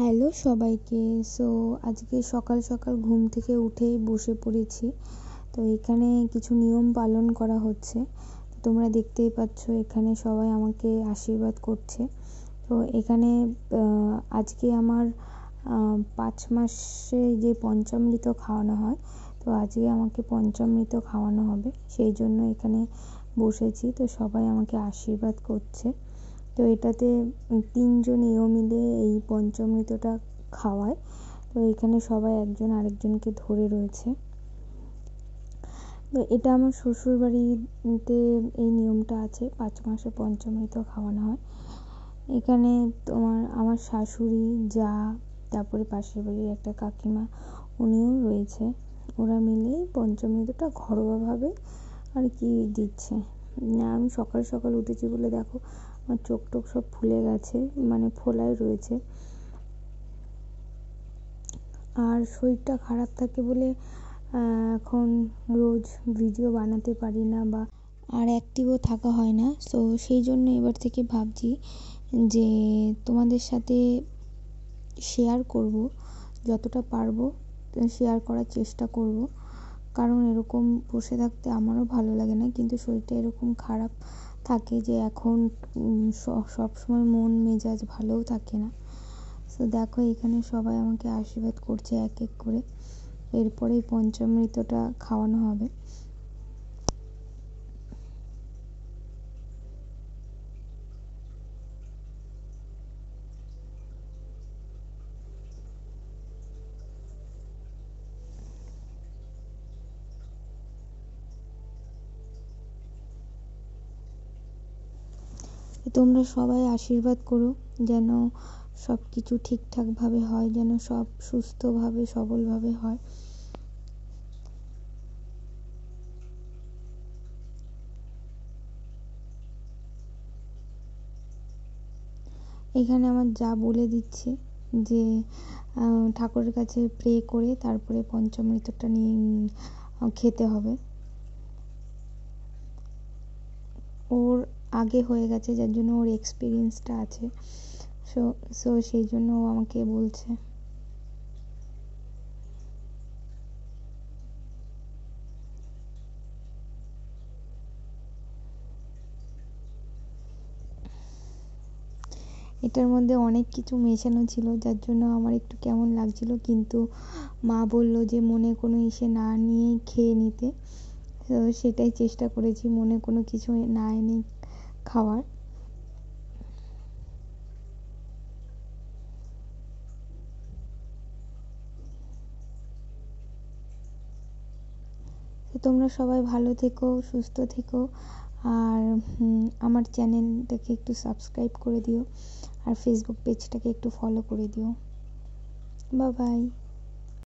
Hello সবাইকে। So আজকে সকাল সকাল ঘুম থেকে উঠেই বসে পড়েছি। তো এখানে কিছু নিয়ম পালন করা হচ্ছে। তোমরা দেখতেই পাচ্ছ এখানে সবাই আমাকে আশীর্বাদ করছে। তো এখানে আজকে আমার 5 মাসে যে পঞ্চামৃত খাওয়ানো হয়, তো আজকে আমাকে পঞ্চামৃত খাওয়ানো হবে, সেই জন্য এখানে বসেছি। তো সবাই আমাকে আশীর্বাদ করছে। তো এটাতে 3 জন মিলে এই পঞ্চামৃতটা খাওয়ায়। তো এখানে সবাই একজন আরেকজনকে ধরে রয়েছে। তো এটা আমার শ্বশুরবাড়িতে এই নিয়মটা আছে, 5 মাসে পঞ্চামৃত খাওয়ানো হয়। এখানে আমার শাশুড়ি, যা, তারপরে পাশের বাড়ির একটা কাকিমা, উনিও রয়েছে। ওরা মিলে পঞ্চামৃতটা ঘরোয়াভাবে আর কি দিচ্ছে। আমি সকাল সকাল উঠেছি বলে দেখো আমার চোখ টোক সব ফুলে গেছে, মানে ফোলায় রয়েছে। আর শরীরটা খারাপ থাকে বলে এখন রোজ ভিডিও বানাতে পারি না বা আর অ্যাক্টিভও থাকা হয় না। সো সেই জন্য এবার থেকে ভাবছি যে তোমাদের সাথে শেয়ার করব, যতটা পারবো শেয়ার করার চেষ্টা করব। কারণ এরকম বসে থাকতে আমারও ভালো লাগে না, কিন্তু শরীরটা এরকম খারাপ থাকে যে এখন সবসময় মন মেজাজ ভালোও থাকে না। তো দেখো এখানে সবাই আমাকে আশীর্বাদ করছে এক এক করে। এরপরেই পঞ্চামৃতটা খাওয়ানো হবে। তোমরা সবাই আশীর্বাদ করো যেন সব কিছু ঠিকঠাকভাবে হয়, যেন সব সুস্থভাবে সবলভাবে হয়। এখানে আমার যা বলে দিচ্ছে যে ঠাকুরের কাছে প্রে করে তারপরে পঞ্চামৃতটা নিয়ে খেতে হবে। ওর আগে হয়ে গেছে, যার জন্য ওর এক্সপিরিয়েন্সটা আছে। সো সেই জন্য ও আমাকে বলছে। এটার মধ্যে অনেক কিছু মেশানো ছিল, যার জন্য আমার একটু কেমন লাগছিল, কিন্তু মা বলল যে মনে কোনো ইসে না নিয়ে খেয়ে নিতে। তো সেটাই চেষ্টা করেছি, মনে কোনো কিছু না এনে খাওয়ার। তো তোমরা সবাই ভালো থেকো, সুস্থ থেকো। আর আমার চ্যানেলটাকে একটু সাবস্ক্রাইব করে দিও, আর ফেসবুক পেজটাকে একটু ফলো করে দিও। Bye bye.